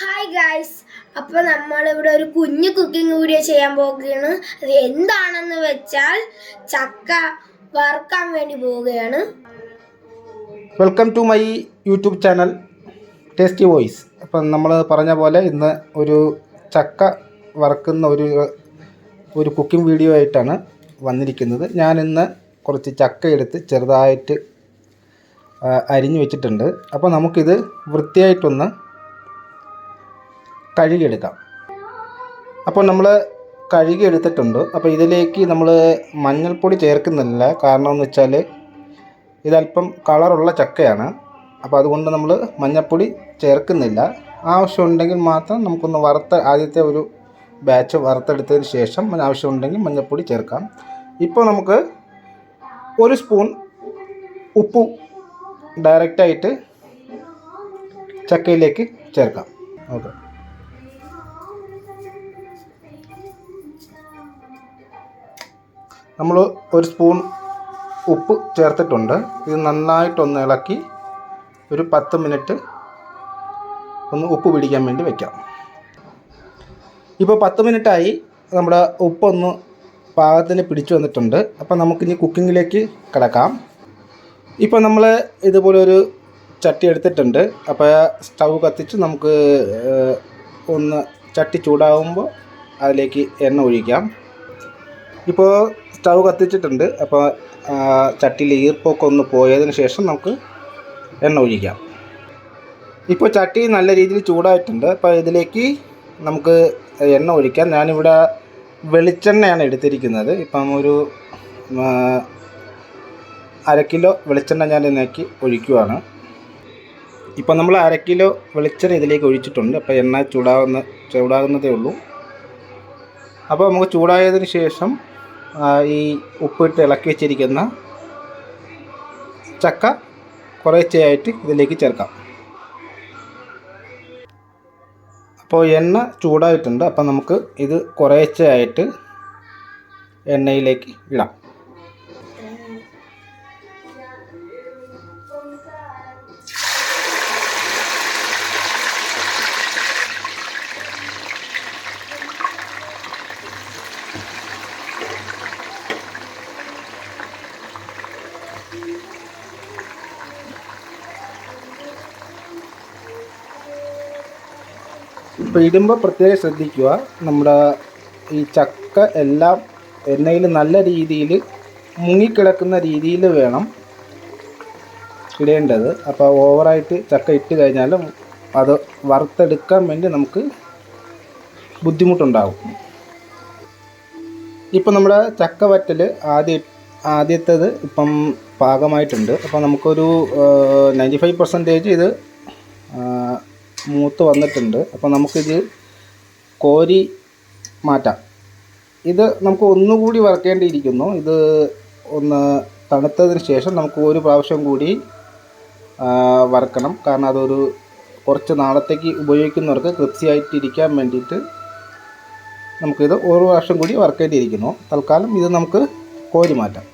Hi guys, അപ്പോൾ നമ്മളിവിടെ ഒരു കുഞ്ഞു കുക്കിംഗ് വീഡിയോ ചെയ്യാൻ പോവുകയാണ്. അത് എന്താണെന്ന് വെച്ചാൽ ചക്ക വറുക്കാൻ വേണ്ടി പോവുകയാണ്. Welcome to my YouTube channel tasty voice. അപ്പം നമ്മൾ പറഞ്ഞ പോലെ ഇന്ന് ഒരു ചക്ക വറുക്കുന്ന ഒരു കുക്കിംഗ് വീഡിയോ ആയിട്ടാണ് വന്നിരിക്കുന്നത്. ഞാനിന്ന് കുറച്ച് ചക്ക എടുത്ത് ചെറുതായിട്ട് അരിഞ്ഞു വെച്ചിട്ടുണ്ട്. അപ്പോൾ നമുക്കിത് വൃത്തിയായിട്ടൊന്ന് കഴുകിയെടുക്കാം. അപ്പോൾ നമ്മൾ കഴുകിയെടുത്തിട്ടുണ്ട്. അപ്പോൾ ഇതിലേക്ക് നമ്മൾ മഞ്ഞൾപ്പൊടി ചേർക്കുന്നില്ല. കാരണം എന്ന് വെച്ചാൽ ഇതല്പം കളറുള്ള ചക്കയാണ്. അപ്പോൾ അതുകൊണ്ട് നമ്മൾ മഞ്ഞൾപ്പൊടി ചേർക്കുന്നില്ല. ആവശ്യമുണ്ടെങ്കിൽ മാത്രം നമുക്കൊന്ന് ആദ്യത്തെ ഒരു ബാച്ച് വറുത്തെടുത്തതിന് ശേഷം ആവശ്യമുണ്ടെങ്കിൽ മഞ്ഞൾപ്പൊടി ചേർക്കാം. ഇപ്പോൾ നമുക്ക് ഒരു സ്പൂൺ ഉപ്പ് ഡയറക്റ്റായിട്ട് ചക്കയിലേക്ക് ചേർക്കാം. ഓക്കെ, നമ്മൾ ഒരു സ്പൂൺ ഉപ്പ് ചേർത്തിട്ടുണ്ട്. ഇത് നന്നായിട്ടൊന്ന് ഇളക്കി ഒരു 10 മിനിറ്റ് ഒന്ന് ഉപ്പ് പിടിക്കാൻ വേണ്ടി വയ്ക്കാം. ഇപ്പോൾ 10 മിനിറ്റായി. നമ്മുടെ ഉപ്പൊന്ന് പാകത്തിന് പിടിച്ചു വന്നിട്ടുണ്ട്. അപ്പോൾ നമുക്കിനി കുക്കിങ്ങിലേക്ക് കിടക്കാം. ഇപ്പോൾ നമ്മൾ ഇതുപോലെ ഒരു ചട്ടി എടുത്തിട്ടുണ്ട്. അപ്പോൾ സ്റ്റൗ കത്തിച്ച് നമുക്ക് ഒന്ന് ചട്ടി ചൂടാകുമ്പോൾ അതിലേക്ക് എണ്ണ ഒഴിക്കാം. ഇപ്പോൾ സ്റ്റൗ കത്തിച്ചിട്ടുണ്ട്. അപ്പോൾ ചട്ടിയിൽ ഈർപ്പൊക്കെ ഒന്ന് പോയതിന് ശേഷം നമുക്ക് എണ്ണ ഒഴിക്കാം. ഇപ്പോൾ ചട്ടി നല്ല രീതിയിൽ ചൂടായിട്ടുണ്ട്. അപ്പോൾ ഇതിലേക്ക് നമുക്ക് എണ്ണ ഒഴിക്കാം. ഞാനിവിടെ വെളിച്ചെണ്ണയാണ് എടുത്തിരിക്കുന്നത്. ഇപ്പം ഒരു 1/2 കിലോ വെളിച്ചെണ്ണ ഞാൻ ഇതിലേക്ക് ഒഴിക്കുകയാണ്. ഇപ്പം നമ്മൾ 1/2 കിലോ വെളിച്ചെണ്ണ ഇതിലേക്ക് ഒഴിച്ചിട്ടുണ്ട്. അപ്പോൾ എണ്ണ ചൂടാകുന്നതേ ഉള്ളൂ. അപ്പോൾ നമുക്ക് ചൂടായതിന് ശേഷം ഈ ഉപ്പിട്ട് ഇളക്കി വെച്ചിരിക്കുന്ന ചക്ക കുറേശ്ശെയായിട്ട് ഇതിലേക്ക് ചേർക്കാം. അപ്പോൾ എണ്ണ ചൂടായിട്ടുണ്ട്. അപ്പോൾ നമുക്ക് ഇത് കുറേശ്ശെയായിട്ട് എണ്ണയിലേക്ക് ഇടാം. ഇപ്പോൾ ഇടുമ്പോൾ പ്രത്യേകം ശ്രദ്ധിക്കുക. നമ്മുടെ ഈ ചക്ക എല്ലാം എണ്ണയിൽ നല്ല രീതിയിൽ മുങ്ങിക്കിടക്കുന്ന രീതിയിൽ വേണം ഇടേണ്ടത്. അപ്പോൾ ഓവറായിട്ട് ചക്ക ഇട്ട് കഴിഞ്ഞാലും അത് വറുത്തെടുക്കാൻ വേണ്ടി നമുക്ക് ബുദ്ധിമുട്ടുണ്ടാകും. ഇപ്പോൾ നമ്മുടെ ചക്ക വറ്റൽ ആദ്യത്തേത് ഇപ്പം പാകമായിട്ടുണ്ട്. അപ്പോൾ നമുക്കൊരു 95% ഇത് മൂത്ത് വന്നിട്ടുണ്ട്. അപ്പോൾ നമുക്കിത് കോരി മാറ്റാം. ഇത് നമുക്ക് ഒന്നുകൂടി വറുക്കേണ്ടിയിരിക്കുന്നു. ഇത് ഒന്ന് തണുത്തതിന് ശേഷം നമുക്ക് ഒരു പ്രാവശ്യം കൂടി വറുക്കണം. കാരണം അതൊരു കുറച്ച് നാളത്തേക്ക് ഉപയോഗിക്കുന്നവർക്ക് ക്രിപ്സിയായിട്ടിരിക്കാൻ വേണ്ടിയിട്ട് നമുക്കിത് ഒരു പ്രാവശ്യം കൂടി വറുക്കേണ്ടിയിരിക്കുന്നു. തൽക്കാലം ഇത് നമുക്ക് കോരി മാറ്റാം.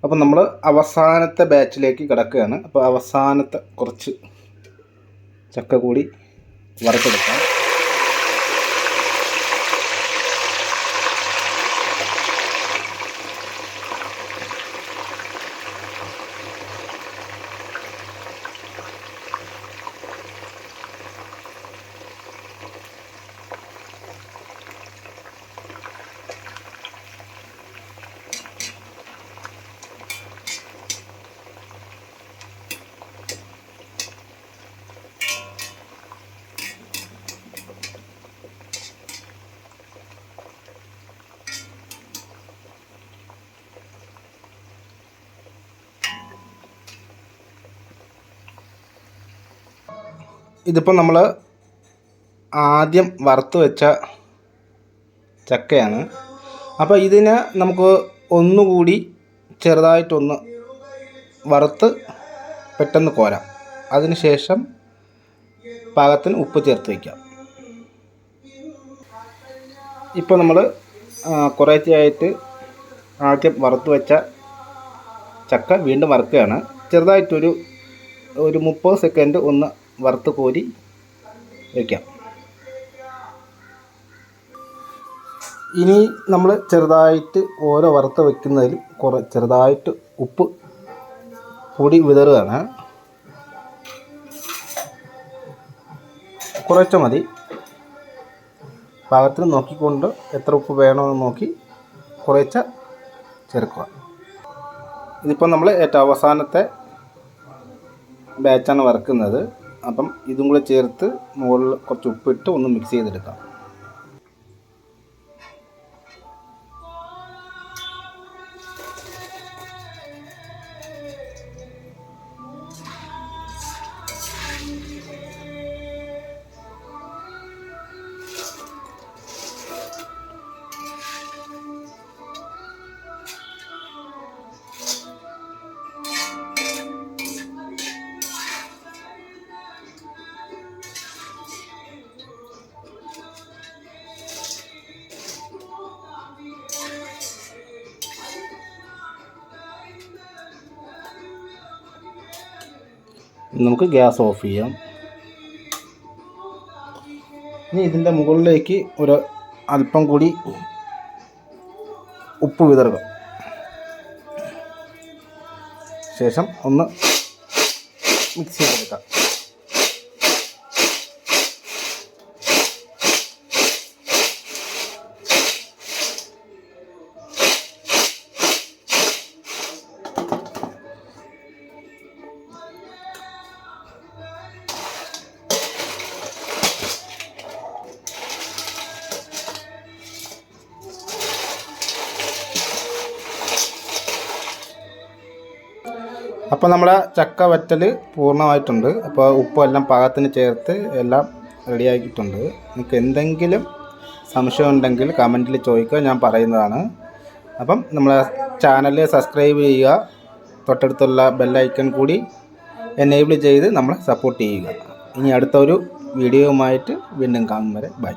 അപ്പോൾ നമ്മൾ അവസാനത്തെ ബാച്ചിലേക്ക് കിടക്കുകയാണ്. അപ്പോൾ അവസാനത്തെ കുറച്ച് ചക്ക കൂടി വറുത്തെടുക്കാം. ഇതിപ്പോൾ നമ്മൾ ആദ്യം വറുത്ത് വെച്ച ചക്കയാണ്. അപ്പോൾ ഇതിനെ നമുക്ക് ഒന്നുകൂടി ചെറുതായിട്ടൊന്ന് വറുത്ത് പെട്ടെന്ന് കോരാം. അതിനുശേഷം പാകത്തിന് ഉപ്പ് ചേർത്ത് വയ്ക്കാം. ഇപ്പോൾ നമ്മൾ കുറേശ്ശെയായിട്ട് ആദ്യം വറുത്ത് വെച്ച ചക്ക വീണ്ടും വറുക്കുകയാണ്. ചെറുതായിട്ടൊരു 30 സെക്കൻഡ് ഒന്ന് വറുത്ത് കോരി വയ്ക്കാം. ഇനി നമ്മൾ ചെറുതായിട്ട് ഓരോ വറുത്ത് വയ്ക്കുന്നതിൽ ചെറുതായിട്ട് ഉപ്പ് പൊടി വിതറുകയാണ്. കുറച്ച് മതി. പാകത്തിന് നോക്കിക്കൊണ്ട് എത്ര ഉപ്പ് വേണമെന്ന് നോക്കി കുറച്ച് ചേർക്കുക. ഇതിപ്പോൾ നമ്മൾ ഏറ്റവും അവസാനത്തെ ബാച്ചാണ് വറുക്കുന്നത്. അപ്പം ഇതും കൂടെ ചേർത്ത് മുകളിൽ കുറച്ച് ഉപ്പിട്ട് ഒന്ന് മിക്സ് ചെയ്തെടുക്കാം. നമുക്ക് ഗ്യാസ് ഓഫ് ചെയ്യാം. ഇനി ഇതിൻ്റെ മുകളിലേക്ക് ഒരു അല്പം കൂടി ഉപ്പ് വിതറുക. ശേഷം ഒന്ന് മിക്സ് ചെയ്തെടുക്കാം. അപ്പോൾ നമ്മുടെ ചക്ക വറ്റൽ പൂർണ്ണമായിട്ടുണ്ട്. അപ്പോൾ ഉപ്പെല്ലാം പാകത്തിന് ചേർത്ത് എല്ലാം റെഡിയാക്കിയിട്ടുണ്ട്. നിങ്ങൾക്ക് എന്തെങ്കിലും സംശയം ഉണ്ടെങ്കിൽ കമൻറ്റിൽ ചോദിക്കുക, ഞാൻ പറയുന്നതാണ്. അപ്പം നമ്മളെ ചാനൽ സബ്സ്ക്രൈബ് ചെയ്യുക, തൊട്ടടുത്തുള്ള ബെല്ലൈക്കൺ കൂടി എനേബിൾ ചെയ്ത് നമ്മളെ സപ്പോർട്ട് ചെയ്യുക. ഇനി അടുത്തൊരു വീഡിയോയുമായിട്ട് വീണ്ടും കാണും വരെ ബൈ.